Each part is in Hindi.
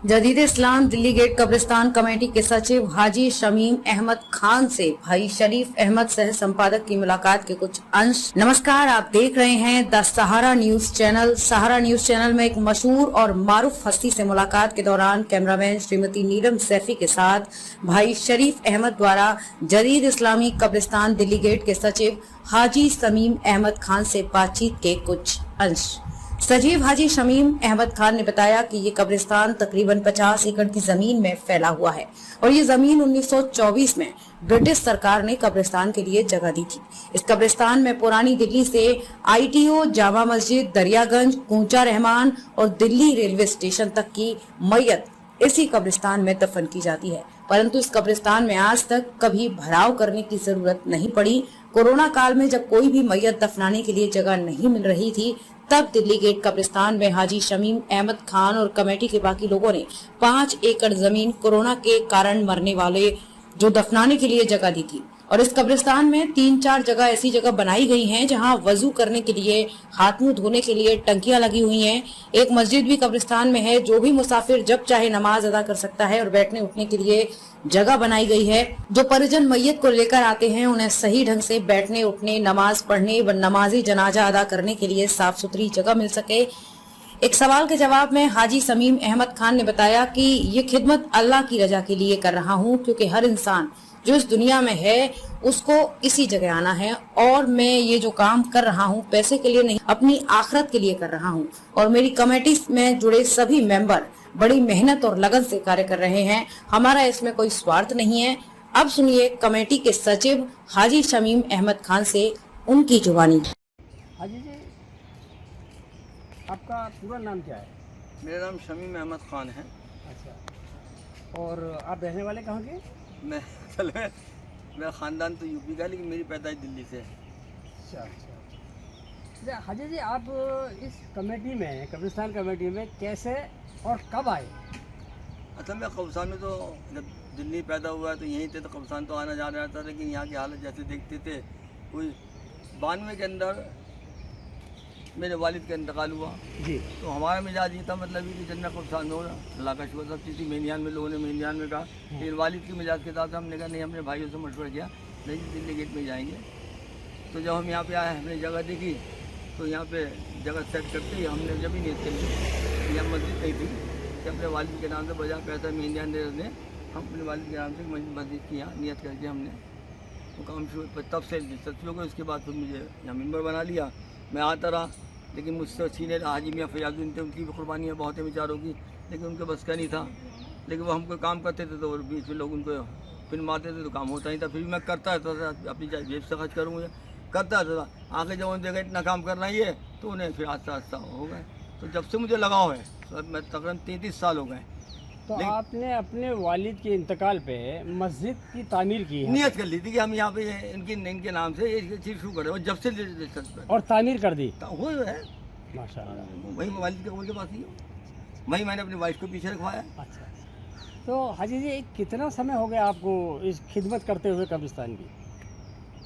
जदीद इस्लाम दिल्ली गेट कब्रिस्तान कमेटी के सचिव हाजी शमीम अहमद खान से भाई शरीफ अहमद सह संपादक की मुलाकात के कुछ अंश। नमस्कार, आप देख रहे हैं the Sahara news channel. Sahara news channel में एक मशहूर और मारूफ हस्ती से मुलाकात के दौरान कैमरामैन श्रीमती नीलम सैफी के साथ भाई शरीफ अहमद द्वारा जदीद इस्लामी कब्रिस्तान दिल्ली गेट के सचिव हाजी शमीम अहमद खान से बातचीत के कुछ अंश। सचिव हाजी शमीम अहमद खान ने बताया कि ये कब्रिस्तान तकरीबन 50 एकड़ की जमीन में फैला हुआ है और ये जमीन 1924 में ब्रिटिश सरकार ने कब्रिस्तान के लिए जगह दी थी। इस कब्रिस्तान में पुरानी दिल्ली से ITO, जामा मस्जिद, दरियागंज, कूंचा रहमान और दिल्ली रेलवे स्टेशन तक की मैयत इसी कब्रिस्तान में दफन की जाती है, परंतु इस कब्रिस्तान में आज तक कभी भराव करने की जरूरत नहीं पड़ी। कोरोना काल में जब कोई भी मैयत दफनाने के लिए जगह नहीं मिल रही थी, तब दिल्ली गेट कब्रिस्तान में हाजी शमीम अहमद खान और कमेटी के बाकी लोगों ने 5 एकड़ जमीन कोरोना के कारण मरने वाले जो दफनाने के लिए जगह दी थी और इस कब्रिस्तान में 3-4 जगह ऐसी जगह बनाई गई हैं जहां वजू करने के लिए, हाथ मुंह धोने के लिए टंकियां लगी हुई हैं। एक मस्जिद भी कब्रिस्तान में है, जो भी मुसाफिर जब चाहे नमाज अदा कर सकता है और बैठने उठने के लिए जगह बनाई गई है। जो परिजन मैयत को लेकर आते हैं उन्हें सही ढंग से बैठने उठने, नमाज पढ़ने व नमाजी जनाजा अदा करने के लिए साफ सुथरी जगह मिल सके। एक सवाल के जवाब में हाजी शमीम अहमद खान ने बताया कि ये खिदमत अल्लाह की रजा के लिए कर रहा हूँ, क्योंकि हर इंसान जो इस दुनिया में है उसको इसी जगह आना है और मैं ये जो काम कर रहा हूँ पैसे के लिए नहीं, अपनी आखिरत के लिए कर रहा हूँ और मेरी कमेटी में जुड़े सभी मेंबर बड़ी मेहनत और लगन से कार्य कर रहे हैं। हमारा इसमें कोई स्वार्थ नहीं है। अब सुनिए कमेटी के सचिव हाजी शमीम अहमद खान से उनकी जुबानी। हाजी जी, आपका पूरा नाम क्या है? मेरा नाम शमीम अहमद खान है। अच्छा, और आप रहने वाले कहाँ के? मैं मेरा ख़ानदान तो यूपी का, लेकिन मेरी पैदाइश दिल्ली से है। अच्छा अच्छा। हाजी जी, आप इस कमेटी में, कब्रिस्तान कमेटी में कैसे और कब आए? अच्छा, मैं कब्रिस्तान में तो जब दिल्ली पैदा हुआ तो यहीं थे, तो कब्रिस्तान तो आना जाना रहता था, लेकिन यहाँ की हालत जैसे देखते थे, कोई 92 के अंदर मेरे वालिद का इंतकाल हुआ जी। तो हमारा मिजाज ये था, मतलब कि जन्नत कब्रिस्तान हो अल्लाह का शुक्र, सब चीज़ थी। मेनियान में लोगों ने मेनियान में कहा, फिर वालिद के मिजाज के साथ हमने कहा नहीं, हमने भाइयों से मशवरा किया नहीं दिल्ली गेट में जाएंगे। तो जब हम यहाँ पे आए, हमने जगह देखी, तो यहाँ पे जगह सेट करते ही हमने जब ही नीयत करी, यहाँ मस्जिद नहीं थी कि अपने वालिद के नाम से बजा पैसा मेनियान दे दें, हम अपने वालिद के नाम से मस्जिद की यहाँ नीयत करके हमने वो काम शुरू, तब से दिलचस्पी हो गई। उसके बाद फिर मुझे यहाँ मेम्बर बना लिया। मैं आता रहा, लेकिन मुझसे सीनियर हाजी मियाँ फयाजुद्दीन थे, उनकी भी कुर्बानियाँ बहुत है बेचारों की, लेकिन उनके बस का नहीं था। लेकिन वो हमको काम करते थे तो बीच में लोग उनको फिर मारते थे तो काम होता नहीं था। फिर भी मैं करता था, अपनी जेब से खर्च करूँगा, करता था। आगे जब उन्होंने देखा इतना काम करना ही है तो उन्हें फिर आस्ता आस्ता हो गए। तो जब से मुझे लगाव है, तो मैं तकरीबन 33 साल हो गए। तो आपने अपने वालिद के इंतकाल पे मस्जिद की तामीर की है? नियत कर ली थी कि हम यहाँ पे इनके नाम से ये चीज़ शुरू करें, और जब से और तामीर कर दी? वो है माशाअल्लाह। वही वालिद के कब्र के पास ही हो, वही मैंने अपनी वाइफ को पीछे रखवाया। अच्छा, तो हाजी जी कितना समय हो गया आपको इस खिदमत करते हुए कब्रिस्तान की?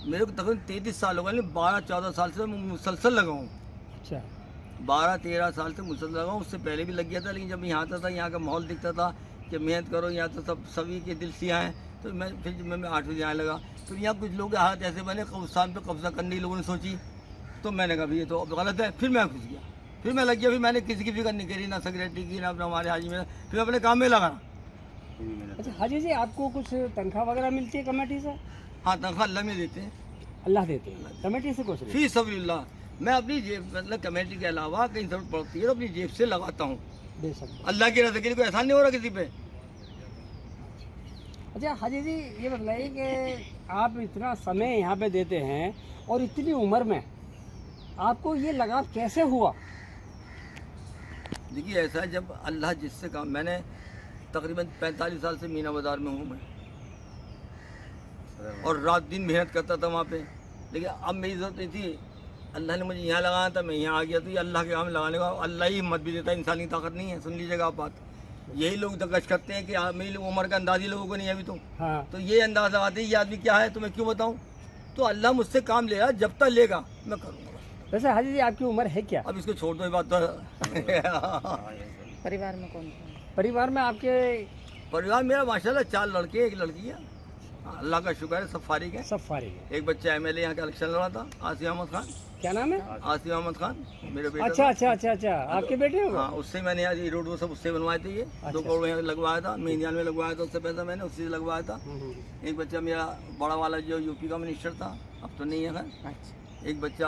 मेरे को तकरीबन 33 साल हो गए, 12-14 साल से मैं मुसलसल लगा हूँ। अच्छा, 12-13 साल से मुसलसल लगा हूँ। उससे पहले भी लग गया था, लेकिन जब यहाँ आता था, यहाँ का माहौल दिखता था कि मेहनत करो, यहाँ तो सभी के दिल से यहाँ हैं, तो मैं फिर मैं 8 बजे आने लगा। तो यहाँ कुछ लोग हालत ऐसे बने, कब्रिस्तान पे कब्जा करने की लोगों ने सोची, तो मैंने कहा ये तो गलत है। फिर मैं घुस गया, फिर मैं लग गया। फिर मैंने किसी की फिक्र नहीं करी, ना सेक्रेटरी की, ना हमारे हाजी में, फिर अपने काम में लगा। अच्छा हाजी जी, आपको कुछ तनख्वाह वगैरह मिलती है कमेटी से? हाँ, तनख्वाह अल्लाह में देते हैं। अल्लाह देते हैं, कमेटी से कुछ नहीं? फी सबीलिल्लाह। मैं अपनी जेब, मतलब कमेटी के अलावा कहीं जरूरत पड़ती है तो अपनी जेब से लगाता हूँ। अल्लाह की रज़ा के लिए कोई एहसान नहीं हो रहा किसी पे। अच्छा हाजी जी, ये बताइए कि आप इतना समय यहाँ पे देते हैं और इतनी उम्र में आपको ये लगाव कैसे हुआ? देखिए, ऐसा है, जब अल्लाह जिससे काम, मैंने तकरीबन 45 साल से मीना बाज़ार में हूँ मैं, और रात दिन मेहनत करता था वहाँ पे। लेकिन अब मेरी ज़रूरत नहीं थी, अल्लाह ने मुझे यहाँ लगाया था, मैं यहाँ आ गया। तो ये अल्लाह के काम लगाने का अल्लाह ही हिम्मत भी देता है, इंसानी ताकत नहीं है। सुन लीजिएगा आप बात, यही लोग दकश करते हैं कि मेरी उम्र का अंदाज़ ही लोगों को नहीं है अभी तो। हाँ। तो ये अंदाज़ लगाते हैं ये आदमी क्या है, तो मैं क्यों बताऊँ। तो अल्लाह मुझसे काम ले रहा, जब तक लेगा मैं करूँगा। वैसे हाजी जी आपकी उम्र है क्या? अब इसको छोड़ दो, ये बात तो परिवार में कौन? परिवार में आपके परिवार मेरा माशाल्लाह 4 लड़के 1 लड़की है। अल्लाह का शुक्र है, सब फारिग है। सब फारिग है। एक बच्चा एमएलए यहाँ का इलेक्शन लड़ा था, आसिफ अहमद खान। क्या नाम है? आसिफ अहमद खान मेरे बेटे। अच्छा अच्छा अच्छा अच्छा, आपके बेटे हो? हाँ, उससे मैंने आज ये रोड वो सब उससे बनवाए थे। ये 2 करोड़ में लगवाया था, मेनियान में लगवाया था, उससे पैसा मैंने उसी से लगवाया था। एक बच्चा मेरा बड़ा वाला जो यूपी का मिनिस्टर था, अब तो नहीं है खैर। अच्छा एक बच्चा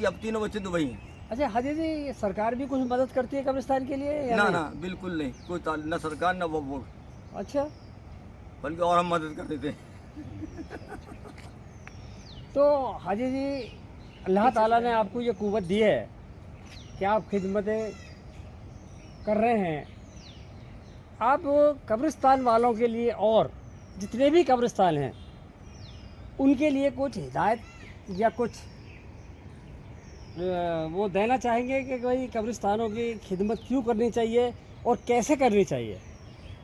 अब 3 बच्चे दुबई हैं। अच्छा, हाजी जी सरकार भी कुछ मदद करती है कब्रिस्तान के लिए या ना नहीं? ना बिल्कुल नहीं, कोई न सरकार न वक्फ बोर्ड, अच्छा, बल्कि और हम मदद कर देते हैं। तो हाजी जी अल्लाह ताला ने आपको ये कुव्वत दी है कि आप खिदमतें कर रहे हैं। आप कब्रिस्तान वालों के लिए और जितने भी कब्रिस्तान हैं उनके लिए कुछ हिदायत या कुछ वो देना चाहेंगे कि भाई कब्रिस्तानों की खिदमत क्यों करनी चाहिए और कैसे करनी चाहिए?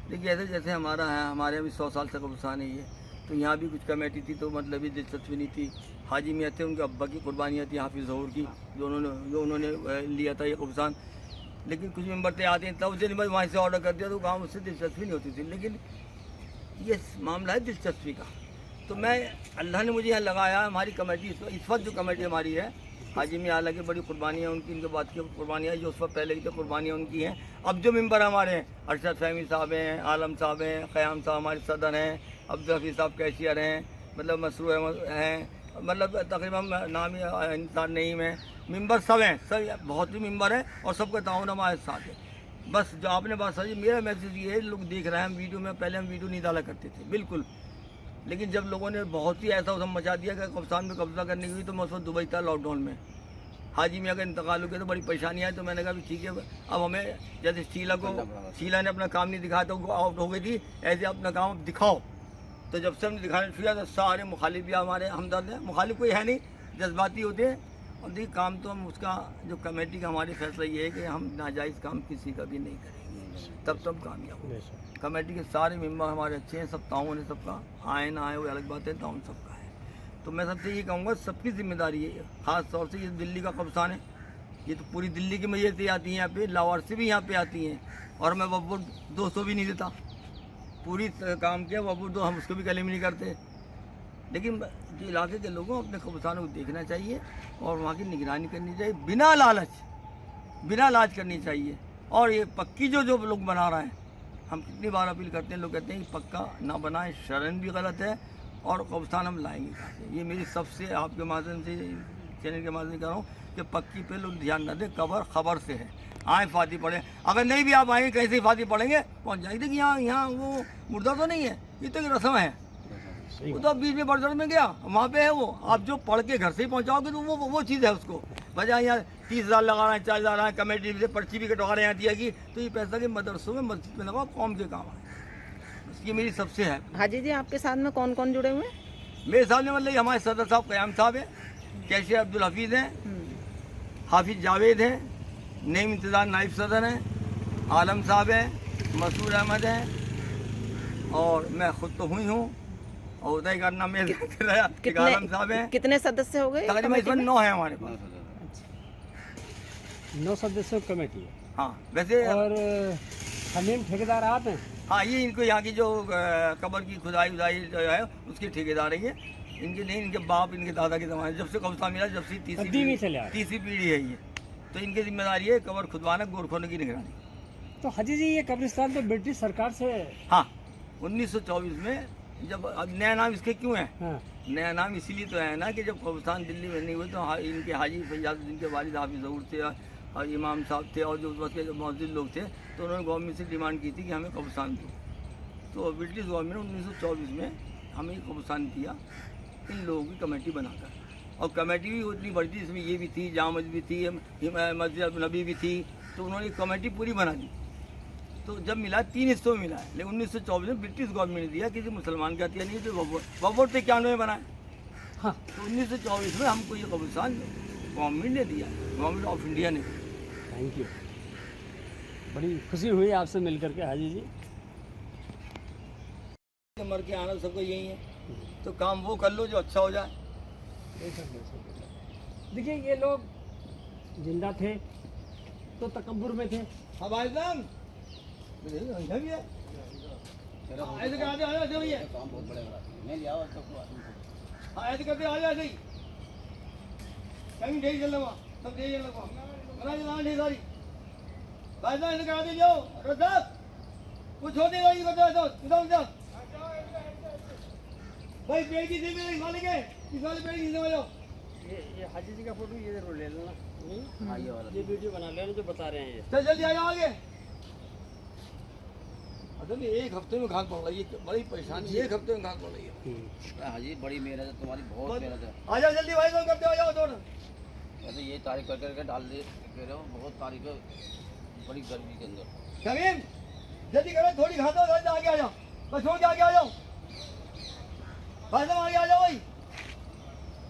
देखिए ऐसे जैसे हमारा है, हमारे अभी 100 साल से कब्रिस्तान है ये, तो यहाँ भी कुछ कमेटी थी तो मतलब ही दिलचस्पी नहीं थी। हाजी मियाँ थे, उनके अब्बा की कुर्बानियाँ थी हाफिज़ ज़हूर की, जो उन्होंने लिया था ये कब्रिस्तान। लेकिन कुछ मेम्बर थे आते हैं तब उसे नहीं, वहाँ से ऑर्डर कर दिया तो गाँव उससे दिलचस्पी नहीं होती थी। लेकिन ये मामला है दिलचस्पी का, तो मैं अल्लाह ने मुझे यहाँ लगाया। हमारी कमेटी इस वक्त जो कमेटी हमारी है, हाजी मियाँ हालांकि बड़ी कुर्बानियाँ उनकी, इनके बाद की कुर्बानियाँ जो उस वक्त पहले की तो कुर्बानियाँ उनकी हैं। अब जो मेंबर हमारे हैं, अरशद फहमी साहब हैं, आलम साहब हैं, क़याम साहब हमारे सदर हैं, अब्दुल हफीज़ साहब कैशियर हैं, मतलब मसरूर अहमद हैं, मतलब तकरीबन नाम इंसान नहीं है, मेंबर सब हैं, सब बहुत ही मेंबर हैं और सबका ताउन हमारे साथ है। बस जो आपने बात समझी, मेरा मैसेज ये है, लोग देख रहे हैं हम वीडियो में, पहले हम वीडियो नहीं डाला करते थे बिल्कुल, लेकिन जब लोगों ने बहुत ही ऐसा उधम मचा दिया कि कब्रिस्तान में कब्जा करने की हुई, तो मैं उस वक्त दुबई था लॉकडाउन में। हाजी मियाँ का इंतकाल हो गया तो बड़ी परेशानी आई, तो मैंने कहा भी ठीक है, अब हमें जैसे शीला ने अपना काम नहीं दिखाया तो आउट हो गई थी, ऐसे अपना काम अब दिखाओ। तो जब से हमने दिखाना शुरू किया तो सारे मुखालिफ भी हमारे हमदर्द हैं, मुखालिफ कोई है नहीं, जज्बाती होते हैं। और देखिए काम तो हम उसका जो कमेटी का हमारी फैसला ये है कि हम नाजायज़ काम किसी का भी नहीं करेंगे, तब कामयाब हो। कमेटी के सारे मेंबर हमारे अच्छे हैं, सब ताउन है सबका, आए ना आए वो अलग बात है, ताउन सबका है। तो मैं सबसे ये कहूँगा सबकी जिम्मेदारी है, ख़ास तौर से ये दिल्ली का कब्रिस्तान है, ये तो पूरी दिल्ली की मैयतें आती हैं यहाँ पे, लाहौर से भी यहाँ पे आती हैं, और मैं वक्फ बोर्ड 200 भी नहीं देता, पूरी काम किया वक्फ बोर्ड, तो हम उसको भी कलीम नहीं करते। लेकिन जो इलाके के लोगों को अपने कब्रिस्तानों को देखना चाहिए और वहाँ की निगरानी करनी चाहिए, बिना लालच करनी चाहिए। और ये पक्की जो लोग बना रहे हैं, हम कितनी बार अपील करते हैं, लोग कहते हैं कि पक्का ना बनाएं, शरन भी गलत है, और कब्रिस्तान हम लाएंगे कहाँ से। ये मेरी सबसे आपके माध्यम से, चैनल के माध्यम से कह रहा हूँ कि पक्की पे लोग ध्यान न दें, कबर खबर से है, आए फाती पढ़ें। अगर नहीं भी आप आएंगे कहीं से फाती पढ़ेंगे पहुँच जाएंगे। देखिए यहाँ वो मुर्दा तो नहीं है, ये तो एक रस्म है, वो तो बीच में बर्जर में गया वहाँ पे है वो, आप जो पढ़ के घर से ही पहुँचाओगे तो वो चीज़ है उसको। बजाय यहाँ 30,000 लगा रहे हैं, 40,000 लगा रहे हैं, कमेटी से पर्ची भी कटवा रहे हैं दिया की, तो ये पैसा के मदरसों में मस्जिद में लगाओ, कौम के काम है। ये मेरी सबसे है। हाजी जी आपके साथ में कौन कौन जुड़े हुए हैं? मेरे सामने मतलब हमारे सदर साहब क़याम साहब हैं, कैशियर अब्दुल हफीज़ हैं, हाफिज़ जावेद हैं, नईम इंतज़ार नाइब सदर हैं, आलम साहब हैं, मसूर अहमद हैं, और मैं खुद तो हुई हूँ, और उदय करना मेरे आलम साहब हैं। कितने सदस्य हो गए? तकरीबन इसमें 9 है हमारे पास। 9 सदस्यों की कमेटी है। हाँ वैसे, और हमीम ठेकेदार आप हैं? हाँ, ये इनको यहाँ की जो कब्र की खुदाई उदाई जो है उसकी ठेकेदार है ये, इनके नहीं, इनके बाप इनके दादा के ज़माने जब से कब्रिस्तान मिला, जब से तीसरी पीढ़ी है ये, तो इनकी जिम्मेदारी है कब्र खुदवाना, गोरखोने की निगरानी। तो हाजी जी ये कब्रिस्तान तो ब्रिटिश सरकार से, हाँ 1924 में जब, अब नया नाम इसके क्यों है? हाँ। नया नाम इसीलिए तो है ना कि जब कब्रिस्तान दिल्ली में नहीं हुए तो इनके हाजी फैयाज, जिनके वालिद हाफिज़ ज़हूर थे और इमाम साहब थे और जो उस वक्त के जो मौजूद लोग थे, तो उन्होंने गवर्नमेंट से डिमांड की थी कि हमें कब्रिस्तान दो। तो ब्रिटिश गवर्नमेंट ने 1924 में हमें कब्रिस्तान दिया इन लोगों की कमेटी बनाकर, और कमेटी भी उतनी बड़ी थी, इसमें ये भी थी, जामा मस्जिद भी थी, मस्जिद नबी भी थी, तो उन्होंने कमेटी पूरी बना दी। तो जब मिला 3 हिस्सों में मिला है, लेकिन 1924 में ब्रिटिश गवर्नमेंट ने दिया, किसी मुसलमान का दिया नहीं, तो वक्फ बोर्ड से 91 में बनाए। हाँ, तो 1924 में हमको ये कब्रिस्तान गवर्नमेंट ने दिया, गवर्नमेंट ऑफ इंडिया ने। थैंक यू, बड़ी खुशी हुई आपसे मिल करके हाजी जी। मर के आना सबको यही है, तो काम वो कर लो जो अच्छा हो जाए। देखिए ये लोग जिंदा थे तो तकब्बुर में थे। हाँ भाई साहब, भी है ऐसे कराते आ जाओ भैया हाँ ऐसे करते आ जाओ ऐसे ही कहीं ढेर चल रहा सब ढेर चल रहा बना जला ढेर सारी भाई साहब ऐसे कराते जाओ रद्दा कुछ होते नहीं करते तो इधर भाई पेड़ की थी मेरे वाले के इस वाले पेड़ की समझ लो ये हाजी जी का फोटो ये जरूर ले लेना। ये वीडियो बना लेना जो बता रहे हैं ये। चल जल्दी आ जाओ आगे असल में एक हफ्ते में घास पड़ रही है बड़ी परेशानी एक हफ्ते में घास पड़ रही है हाजी बड़ी मेहनत है तुम्हारी, बहुत मेहनत है। आ जाओ जल्दी भाई करते आ जाओ थोड़ा वैसे ये तारीख कर करके डाल दे कह रहे हो, बहुत तारीख है बड़ी गर्मी के अंदर। शमीम जल्दी करो थोड़ी घास हो आगे आ जाओ बस छोड़ के आगे आ जाओ भाई साहब आगे आ जाओ भाई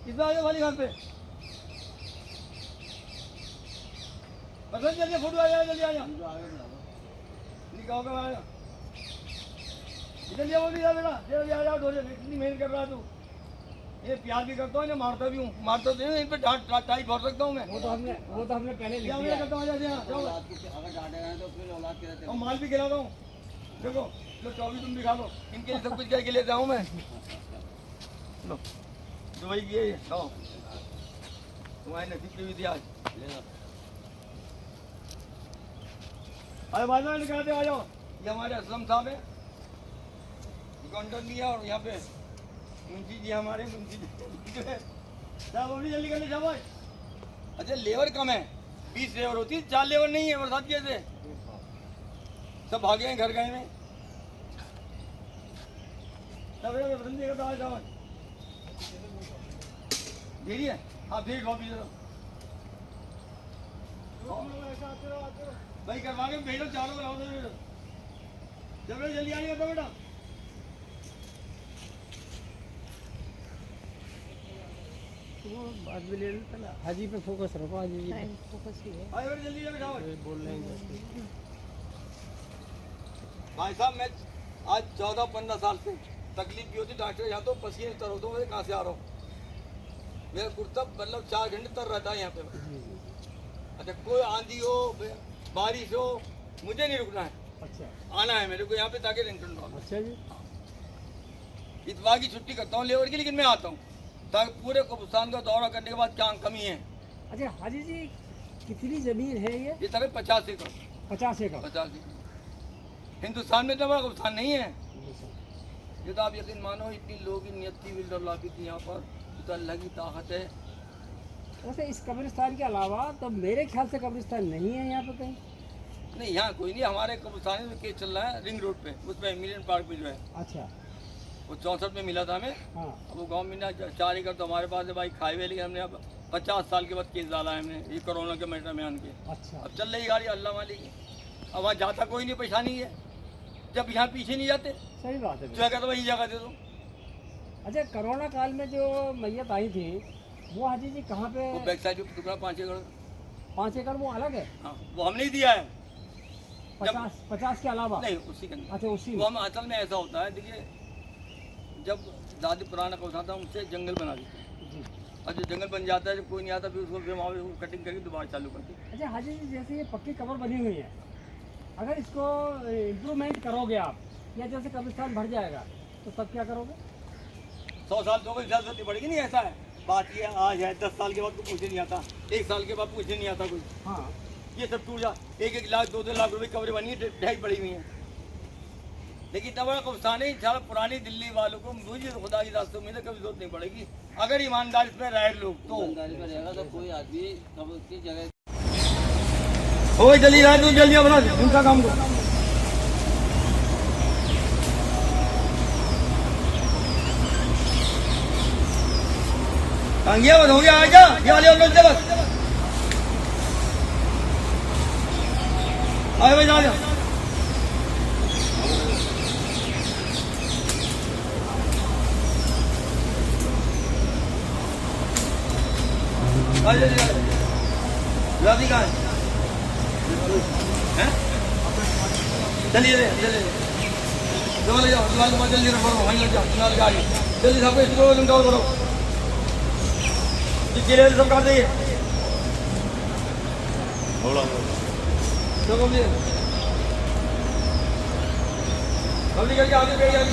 कितना आ जाओ वाली घास पे बस जल्दी फोटो आ जाओ जल्दी आ जाओ निकाल कर आ जाओ जल्दी आओ बेटा जल्दी आ जाओ थोड़ी इतनी मेहनत कर रहा तू ये प्यार भी करता हूँ ना मारता भी हूँ मारता तो इन पे डांट टाई भर सकता हूँ मैं वो तो हमने पहले लिख क्या दिया मैं करता हूँ आ जाओ जाओ औलाद को अगर डांटेगा तो फिर औलाद के रहते और माल भी खिलाता हूँ देखो लो 24 तुम भी खा लो इनके लिए सब कुछ करके लेता हूँ मैं लो जो भाई ये खाओ तुम्हारे नसीब पे भी दिया आज अरे भाई साहब निकालते आ जाओ ये हमारे असलम साहब है काउंटर लिया और यहाँ पे मुंशी जी हमारे मुंशी जी साहब अपनी जल्दी करने जाओ भाई अच्छा लेबर कम है 20 लेबर होती है 4 लेबर नहीं है बरसात के से सब भागे हैं घर गए में तो आ जाओ देरी है आप देख लो भी भाई करवा के भेजो चारों बनाओ जब जल्दी आइए तो बेटा वो बाद में ले लेना। हाजी पे फोकस रखो, हाजी जी पे। फोकस ही है। आइए बेटा जल्दी जाओ बोल रहे हैं भाई साहब मैं आज 14-15 साल से तकलीफ भी होती डॉक्टर यहाँ तो पसीने तर होता हूँ कहाँ से आ रहा हूँ मेरा कुर्ता मतलब 4 घंटे तर रहता है यहाँ पे अच्छा कोई आंधी हो बारिश हो मुझे नहीं रुकना है अच्छा आना है मेरे को यहाँ पे ताकि टेंशन ना हो अच्छा जी इतवार की छुट्टी करता हूँ लेबर की लेकिन मैं आता हूँ ताकि पूरे कब्रिस्तान का दौरा करने के बाद क्या कमी है अच्छा हाजी जी कितनी जमीन है ये तक 50 एकड़ 50 एकड़ 50 एकड़ हिंदुस्तान में तो बड़ा कब्रिस्तान नहीं है ये तो आप यकीन मानो इतनी लोगों की नियत की बिल्डर लाती थी यहाँ पर तो अल्लाह की ताकत है वैसे इस कब्रिस्तान के अलावा तो मेरे ख्याल से कब्रिस्तान नहीं है यहाँ पे कहीं। नहीं यहाँ कोई नहीं हमारे कब्रिस्तान में केस चल रहा है रिंग रोड पे उसमें मिलियन पार्क पे जो है अच्छा वो 64 में मिला था हमें हाँ वो गांव में ना 4 एकड़ तो हमारे पास है भाई खाए हुए लेकिन हमने अब 50 साल के बाद केस डाला है हमने ये कोरोना के मैटर में आन के अच्छा अब चल रही गाड़ी अल्लाह मालिक है अब वहाँ जाता कोई नहीं परेशानी है जब यहाँ पीछे नहीं जाते सही बात है। जो है कहते वही जगह दे दो अच्छा कोरोना काल में जो मैयत आई थी वो हाजी जी कहाँ पे? वो बैक साइड पे टुकड़ा 5 एकड़ 5 एकड़ वो अलग है? हाँ वो हमने ही दिया है 50 के अलावा नहीं उसी के अंदर अच्छा उसी वो में हम असल में ऐसा होता है देखिए जब दादी पुराना कौसा था उनसे जंगल बना देते हैं जी। और जो जंगल बन जाता है जब कोई नहीं आता फिर उसको फिर वहाँ पे कटिंग करके दोबारा चालू करते हैं अच्छा हाजी जी जैसे ये पक्की कब्र बनी हुई है अगर इसको इम्प्रूवमेंट करोगे आप या जैसे कब्रिस्तान भर जाएगा तो तब क्या करोगे? 100 साल तो कोई इजाजत पड़ेगी नहीं ऐसा है बात ये आज है 10 साल के बाद कोई पूछे नहीं आता 1 साल के बाद पूछे नहीं आता कोई हाँ ये सब टूट जा 1-1 लाख 2-2 लाख रुपए कब्रें बनी है ढाई पड़ी हुई हैं लेकिन इतना बड़ा कब्रिस्तान है इंशाल्लाह पुरानी दिल्ली वालों को मुझे तो खुदा की रास्ते उम्मीद है कभी जरूरत नहीं पड़ेगी अगर ईमानदार इसमें रहे लोग तो ईमानदारी में रहेगा तो कोई आदमी कब्र की जगह हो जल्दी रहा तू जल्दी अपना उनका काम करो गया बस हो गया आजा ये वाले और बस आए भाई जा राधी कहाँ है चलिए चलिए ले जाओ जल्दी रखो वहीं लग जाओ गाड़ी जल्दी सबको इसको निकाल करो किले सब कर देंगे हम निकल के आगे पेड़ जाके